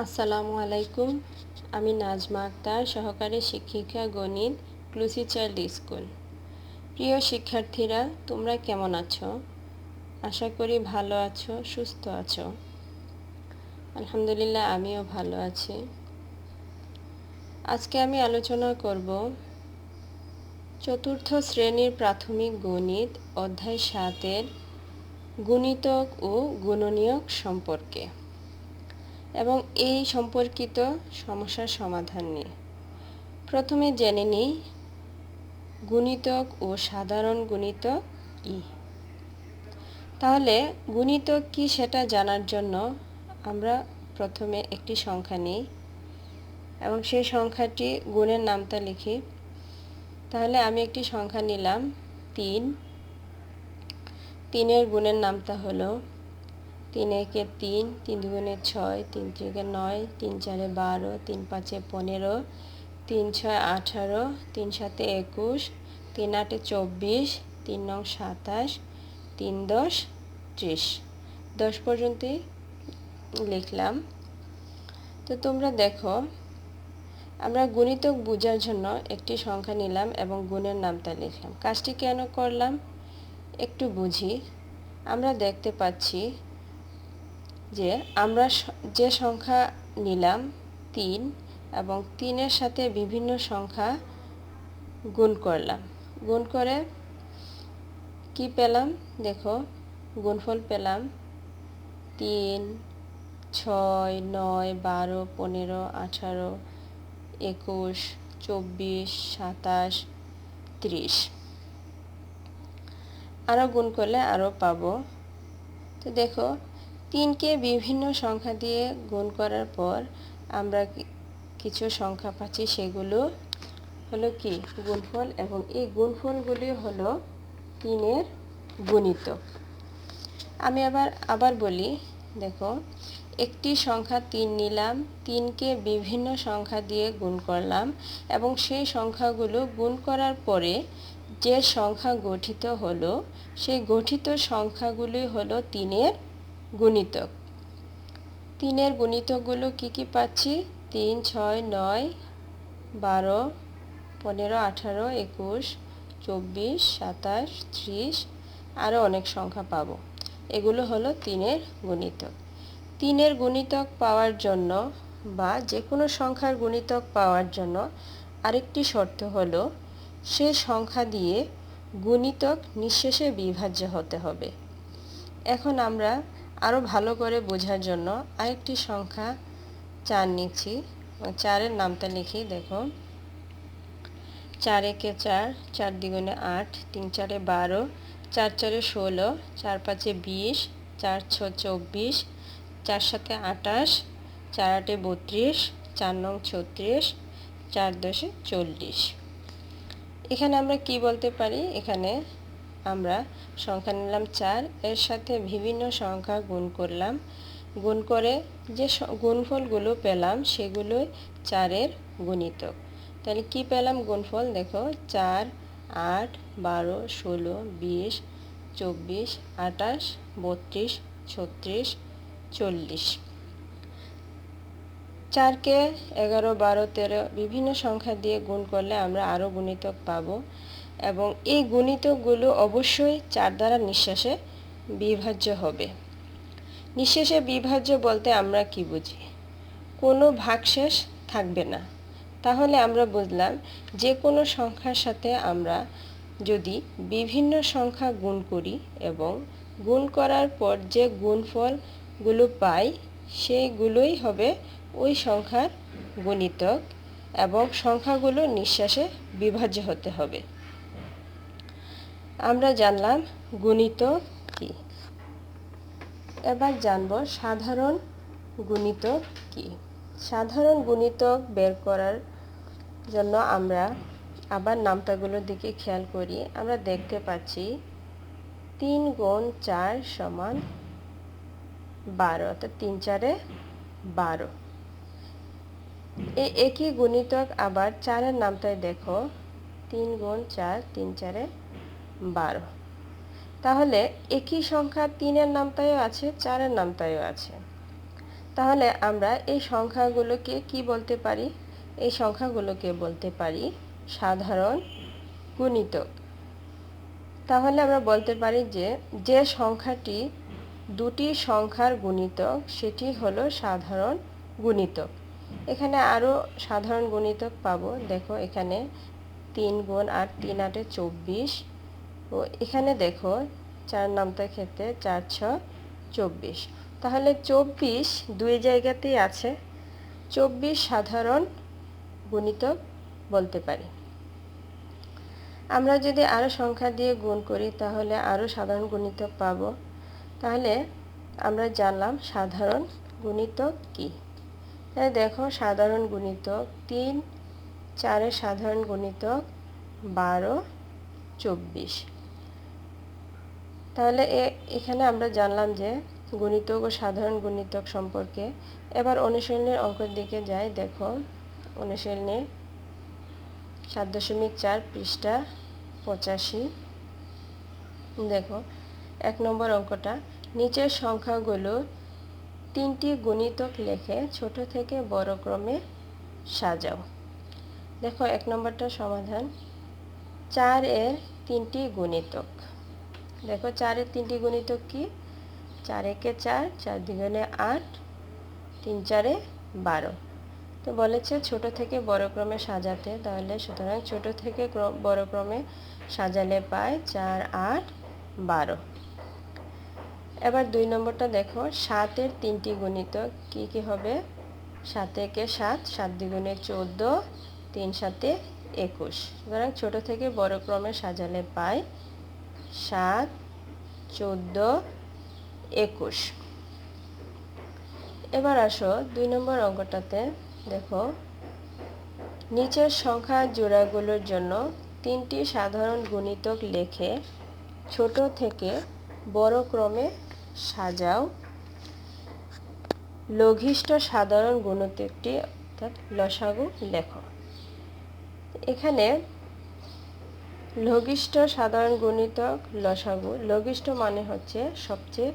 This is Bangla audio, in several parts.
আসসালামু আলাইকুম। আমি নাজমা আক্তার, সহকারী শিক্ষিকা গণিত, ক্লুসি চাইল্ড স্কুল। প্রিয় শিক্ষার্থীরা, তোমরা কেমন আছো? আশা করি ভালো আছো, সুস্থ আছো। আলহামদুলিল্লাহ, আমিও ভালো আছি। আজকে আমি আলোচনা করব চতুর্থ শ্রেণীর প্রাথমিক গণিত অধ্যায় 7-এর গুণিতক ও গুণনীয়ক সম্পর্কে এবং এই সম্পর্কিত সমস্যার সমাধান নিয়ে। প্রথমে জেনে নিই গুণিতক ও সাধারণ গুণিতক কি। তাহলে গুণিতক কি সেটা জানার জন্য আমরা প্রথমে একটি সংখ্যা নিই এবং সেই সংখ্যাটি গুণের নামতা লিখি। তাহলে আমি একটি সংখ্যা নিলাম 3। 3-এর গুণের নামতা হলো 3 একে 3, 3 দুগুণে 6, 3 তিরিকে 9, 3 চারে 12, 3 পাঁচে 15, 3 ছয় 18, 3 সাতে 21, 3 আটে 24, 3 নং 27, 3 10 30। 10 পর্যন্তই লিখলাম। তো তোমরা দেখো, আমরা গুণিতক বোঝার জন্য একটি সংখ্যা নিলাম এবং গুণের নামতা লিখলাম। কাজটি কেন করলাম একটু বুঝি। আমরা দেখতে পাচ্ছি যে আমরা যে সংখ্যা নিলাম 3 এবং 3-এর সাথে বিভিন্ন সংখ্যা গুণ করলাম। গুণ করে কি পেলাম দেখো, গুণফল পেলাম 3, 6, 9, 12, 15, 18, 21, 24, 27, 30। আরও গুণ করলে আরও পাবো। তো দেখো, 3কে বিভিন্ন সংখ্যা দিয়ে গুণ করার পর আমরা কিছু সংখ্যা পাচ্ছি, সেগুলো হলো কি গুণফল, এবং এই গুণফলগুলি হলো 3-এর গুণিতক। আমি আবার বলি, দেখো, একটি সংখ্যা 3 নিলাম, 3কে বিভিন্ন সংখ্যা দিয়ে গুণ করলাম এবং সেই সংখ্যাগুলো গুণ করার পরে যে সংখ্যা গঠিত হলো সেই গঠিত সংখ্যাগুলি হলো 3-এর গুণিতক। 3-এর গুণিতকগুলো কি পাচ্ছি? 3, 6, 9, 12, 15, 18, 21, 24, 27, 30, আরও অনেক সংখ্যা পাবো। এগুলো হলো 3-এর গুণিতক। 3-এর গুণিতক পাওয়ার জন্য বা যে কোনো সংখ্যার গুণিতক পাওয়ার জন্য আরেকটি শর্ত হলো সে সংখ্যা দিয়ে গুণিতক নিঃশেষে বিভাজ্য হতে হবে। এখন আমরা আরও ভালো করে বোঝার জন্য আরেকটি সংখ্যা 4 নিচ্ছি। 4-এর নামটা লিখি। দেখো, 4 একে 4, 4 দ্বিগুণে 8, 3 চারে 12, 4 চারে 16, 4 পাঁচে 20, 4 ছয় 24, 4 সাতে 28, 4 আটে 32, 4 নং 36, 4 দশে 40। এখানে আমরা কি বলতে পারি? এখানে আমরা সংখ্যা নিলাম 4, এর সাথে বিভিন্ন সংখ্যা গুণ করলাম। গুণ করে যে গুণফলগুলো পেলাম সেগুলোই 4-এর গুণিতক। তাহলে কি পেলাম গুণফল? দেখো, 4, 8, 12, 16, 20, 24, 28, 32, 36, 40। 4কে 11, 12, 13 বিভিন্ন সংখ্যা দিয়ে গুণ করলে আমরা আরও গুণিতক পাবো এবং এই গুণিতকগুলো অবশ্যই 4 দ্বারা নিঃশেষে বিভাজ্য হবে। নিঃশেষে বিভাজ্য বলতে আমরা কি বুঝি? কোনো ভাগশেষ থাকবে না। তাহলে আমরা বুঝলাম যে কোনো সংখ্যার সাথে আমরা যদি বিভিন্ন সংখ্যা গুণ করি এবং গুণ করার পর যে গুণফলগুলো পাই সেইগুলোই হবে ওই সংখ্যার গুণিতক এবং সংখ্যাগুলো নিঃশেষে বিভাজ্য হতে হবে। আমরা জানলাম গুণিতক কি। এবার জানব সাধারণ গুণিতক কি। সাধারণ গুণিতক বের করার জন্য আমরা আবার নামতাগুলোর দিকে খেয়াল করি। আমরা দেখতে পাচ্ছি 3 গুণ 4 সমান 12, অর্থাৎ 3 চারে 12। এই একই গুণিতক আবার 4-এর নামতায় দেখো, 3 গুণ 4, 3 চারে 12। তাহলে একই সংখ্যা 3-এর নামতায়ও আছে, 4-এর নামতায়ও আছে। তাহলে আমরা এই সংখ্যাগুলোকে কি বলতে পারি? এই সংখ্যাগুলোকে বলতে পারি সাধারণ গুণিতক। তাহলে আমরা বলতে পারি যে যে সংখ্যাটি দুটি সংখ্যার গুণিতক সেটি হলো সাধারণ গুণিতক। এখানে আরও সাধারণ গুণিতক পাবো। দেখো এখানে 3 গুণ 8, 3 8 24। ও এখানে দেখো 4 নামতার ক্ষেত্রে 4 6 24। তাহলে 24 দুই জায়গাতেই আছে। 24 সাধারণ গুণিতক বলতে পারি। আমরা যদি আরও সংখ্যা দিয়ে গুণ করি তাহলে আরও সাধারণ গুণিতক পাবো। তাহলে আমরা জানলাম সাধারণ গুণিতক কি। তাহলে দেখো সাধারণ গুণিতক 3 4 এর সাধারণ গুণিতক 12 24। তাহলে এখানে আমরা জানলাম যে গুণিতক ও সাধারণ গুণিতক সম্পর্কে। এবার অনুশীলনের অঙ্কের দিকে যাই। দেখো অনুশীলনী 7.4 পৃষ্ঠা 85। দেখো 1 নম্বর অঙ্কটা, নিচের সংখ্যাগুলো 3টি গুণিতক লিখে ছোট থেকে বড় ক্রমে সাজাও। দেখো 1 নম্বরটা সমাধান। 4 এর 3টি গুণিতক। দেখো 4 এর 3টি গুণিতক কি? 4 একে 4, 4 দ্বিগুণে 8, 3 4 12। তো বলেছে ছোট থেকে বড় ক্রমে সাজাতে। তাহলে সুতরাং ছোট থেকে বড় ক্রমে সাজালে পাই 4 8 12। এবার 2 নম্বরটা দেখো 7 এর 3টি গুণিতক কি কি হবে? 7 একে 7, 7 দ্বিগুণে 14, 3 7 21। সুতরাং ছোট থেকে বড় ক্রমে সাজালে পাই 7 14 21। এবার আসো 2 নম্বর অঙ্কটাতে। দেখো নিচের সংখ্যা জোড়াগুলোর জন্য 3টি সাধারণ গুণিতক লিখে ছোট থেকে বড় ক্রমে সাজাও। লঘিষ্ঠ সাধারণ গুণিতকটি অর্থাৎ লসাগু লেখো। এখানে লঘিষ্ঠ সাধারণ গুণিতক লসাগু, লঘিষ্ঠ মানে হচ্ছে সবচেয়ে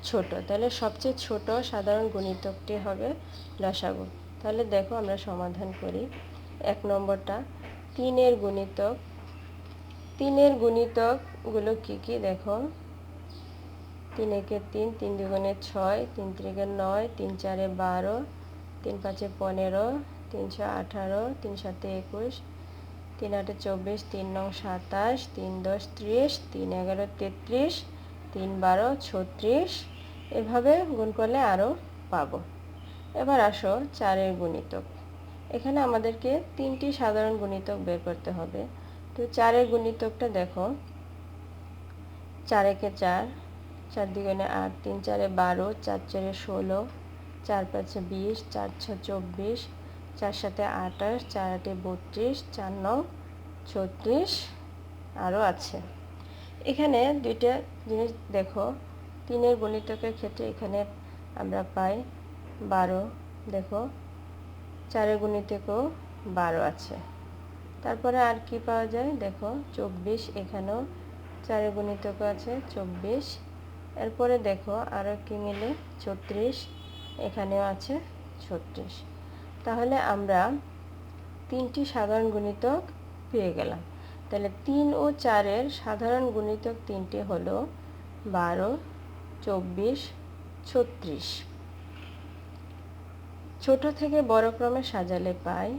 ছোট। তাহলে সবচেয়ে ছোট সাধারণ গুণিতকটি হবে লসাগু। তাহলে দেখো আমরা সমাধান করি। 1 নম্বরটা 3 এর গুণিতক। 3 এর গুণিতকগুলো কি কি? দেখো 3 একে 3, 3 দ্বিগুণে 6, 3 তিরিকে 9, 3 4 12, 3 5 15, 3 6 18, 3 7 21, 3 8 24, 3 9 27, 3 10 30, 3 11 33, 3 12 36। এভাবে গুণ করলে আরও পাবো। এবার আসো 4 এর গুণিতক। এখানে আমাদেরকে 3টি সাধারণ গুণিতক বের করতে হবে। তো 4 এর গুণিতকটা দেখো 4 একে 4, 4 দ্বিগুণে 8, 3 4 12, 4 4 16, 4 5 20, 4 6 24, 4 7 28, 4 8 32, 4 9 36। আরও আছে। এখানে দুইটা জিনিস দেখো। 3 এর গুণিতকের ক্ষেত্রে এখানে আমরা পাই 12। দেখো 4 এর গুণিতকও 12 আছে। তারপরে আর কি পাওয়া যায়? দেখো 24, এখানেও 4 এর গুণিতকও আছে 24। এরপরে দেখো আরও কি মিলে 36, এখানেও আছে 36। তাহলে আমরা 3টি সাধারণ গুণিতক পেয়ে গেলাম। তাহলে 3 ও 4 এর সাধারণ গুণিতক 3টি হলো 12 24 36। ছোট থেকে বড় ক্রমে সাজালে পাই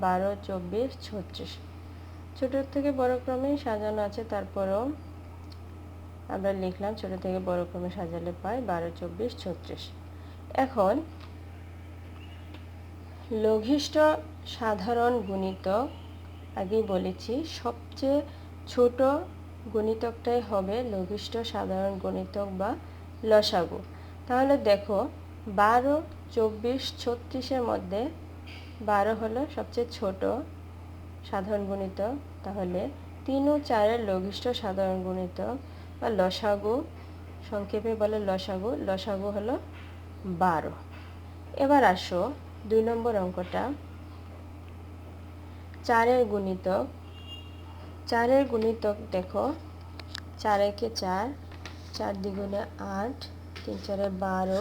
12 24 36। ছোট থেকে বড় ক্রমেই সাজানো আছে, তারপরেও আমরা লিখলাম ছোট থেকে বড় ক্রমে সাজালে পাই 12 24 36। এখন লঘিষ্ঠ সাধারণ গুণিতক আগেই বলেছি সবচেয়ে ছোট গুণিতকটাই হবে লঘিষ্ঠ সাধারণ গুণিতক বা লসাগু। তাহলে দেখো 12 24 36-এর মধ্যে 12 হলো সবচেয়ে ছোট সাধারণ গুণিতক। তাহলে 3 ও 4 এর লঘিষ্ঠ সাধারণ গুণিতক বা লসাগু, সংক্ষেপে বলে লসাগু, লসাগু হলো 12। এবার আসো 2 নম্বর অঙ্কটা। 4 এর গুণিতক। 4 এর গুণিতক দেখো 4 একে 4, 4 দ্বিগুণে 8, 3 4 12,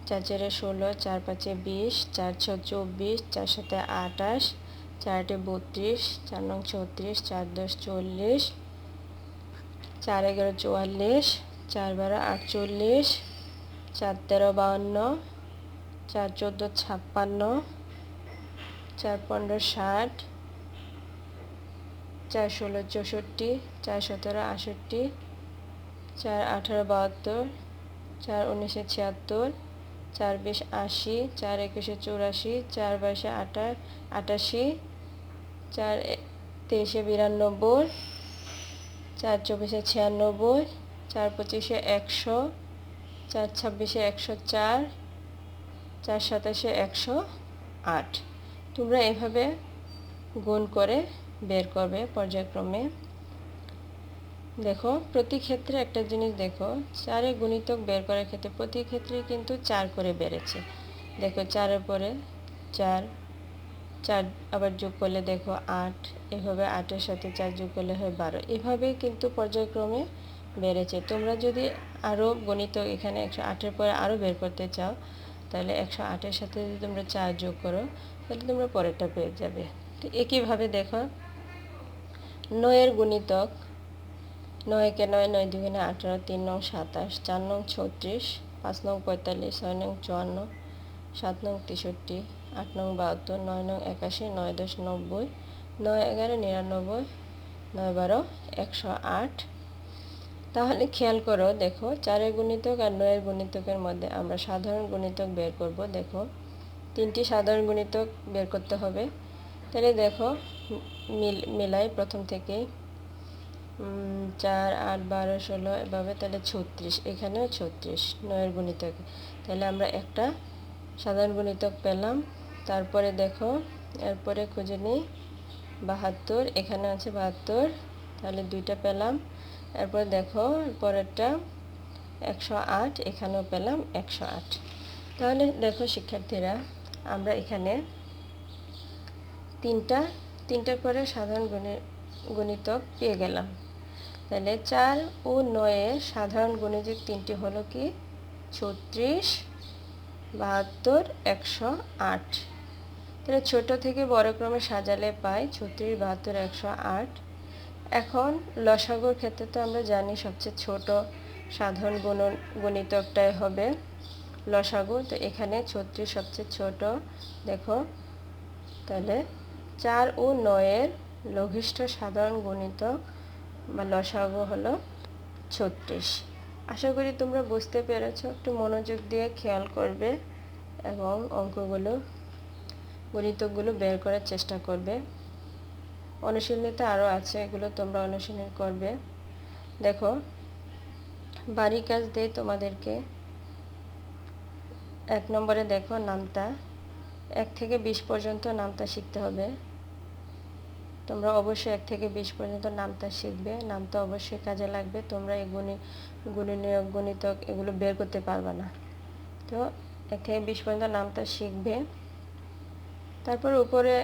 4 4 16, 4 5 20, 4 6 24, 4 7 28, 4 8 32, 4 9 36, 4 10 40, 4 11 44, 4 12 48, 4 13 52, 4 14 56, 4 15 60, 4 16 64, 4 17 68, 4 18 72, 4 19 76, 4 20 80, 4 21 84, 4 22 88, 4 23 92, 4 24 96, 4 25 100, 4 26 104, 4 27 108। তোমরা এভাবে গুণ করে বের করবে পর্যায়ক্রমে। দেখো প্রতি ক্ষেত্রে একটা জিনিস দেখো, 4 এর গুণিতক বের করার ক্ষেত্রে প্রতি ক্ষেত্রে কিন্তু 4 করে বেড়েছে। দেখো 4 এর পরে 4, 4 আবার যোগ করলে দেখো 8, এভাবে 8 এর সাথে 4 যোগ করলে হয় 12। এভাবে কিন্তু পর্যায়ক্রমে বেড়েছে। তোমরা যদি আরও গণিতক এখানে 108 এর পরে আরও বের করতে চাও, তাহলে 108 এর সাথে যদি তোমরা 4 যোগ করো, তাহলে তোমরা পরেরটা পেয়ে যাবে। তো একইভাবে দেখো 9 এর গুণিতক, 9 একে 9, 9 দুগুণে 18, 3 9 27, 4 9 36, 5 9 45, 6 9 54, 7 9 63, 8 9 72, 9 9 81, 9 10 90, 9 11 99, 9 12 108। তাহলে খেয়াল করো, দেখো 4 এর গুণিতক আর 9 এর গুণিতকের মধ্যে আমরা সাধারণ গুণিতক বের করব। দেখো 3টি সাধারণ গুণিতক বের করতে হবে। তাহলে দেখো মিলাই প্রথম থেকেই 4 8 12 16 এভাবে, তাহলে 36, এখানেও 36 9 এর গুণিতক। তাহলে আমরা একটা সাধারণ গুণিতক পেলাম। তারপরে দেখো এরপরে খুঁজে নিই 72, এখানে আছে 72, তাহলে 2টা পেলাম। এরপর দেখো পরেরটা 108, এখানেও পেলাম 108। তাহলে দেখো শিক্ষার্থীরা, আমরা এখানে তিনটা করে সাধারণ গুণিতক পেয়ে গেলাম। তাহলে 4 ও 9 এর সাধারণ গুণিতক তিনটি হলো কি 36, 72, 108। তাহলে ছোট থেকে বড় ক্রমে সাজালে পাই 36, 72, 108। এখন লসাগুর ক্ষেত্রে তো আমরা জানি সবচেয়ে ছোট সাধারণ গুণিতকটাই হবে লসাগু। তো এখানে 36 সবচেয়ে ছোট। দেখো তাহলে 4 ও 9 এর লঘিষ্ঠ সাধারণ গুণিতক বা লসাগু হলো 36। আশা করি তোমরা বুঝতে পেরেছো। একটু মনোযোগ দিয়ে খেয়াল করবে এবং গণিতকগুলো বের করার চেষ্টা করবে। অনুশীলনীতে আরও আছে, এগুলো তোমরা অনুশীলন করবে। দেখো বাড়ি কাজ দেই তোমাদেরকে। 1 নম্বরে দেখো নামতা, 1 থেকে 20 পর্যন্ত নামতা শিখতে হবে। তোমরা অবশ্যই 1 থেকে 20 পর্যন্ত নামতা শিখবে। নামতা অবশ্যই কাজে লাগবে। তোমরা এই গুণিতক এগুলো বের করতে পারবে না। তো 1 থেকে 20 পর্যন্ত নামতা শিখবে। তারপর উপরে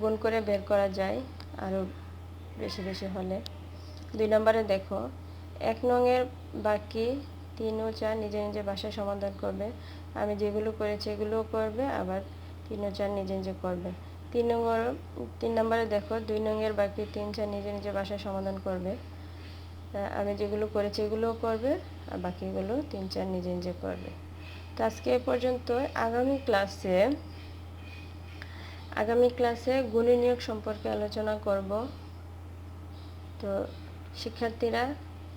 গুণ করে বের করা যায় আরও বেশি বেশি হলে। 2 নম্বরে দেখো 1 নংয়ের বাকি 3 ও 4 নিজে নিজে বাসায় সমাধান করবে। আমি যেগুলো করেছি এগুলোও করবে, আবার 3 ও 4 নিজে নিজে করবে। 3 নম্বরে দেখো 2 নংয়ের বাকি 3 4 নিজে নিজে বাসায় সমাধান করবে। আমি যেগুলো করেছি এগুলোও করবে, আর বাকিগুলো 3 4 নিজে নিজে করবে। তো আজকে এ পর্যন্ত। আগামী ক্লাসে গুণী নিয়োগ সম্পর্কে আলোচনা করব। তো শিক্ষার্থীরা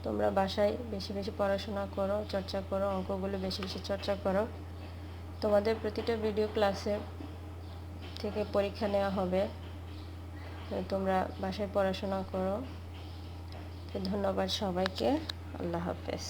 তোমরা বাসায় বেশি বেশি পড়াশোনা করো, চর্চা করো, অঙ্কগুলো বেশি বেশি চর্চা করো। তোমাদের প্রতিটা ভিডিও ক্লাসে থেকে পরীক্ষা নেওয়া হবে। তোমরা বাসায় পড়াশোনা করো। ধন্যবাদ সবাইকে। আল্লাহ হাফেজ।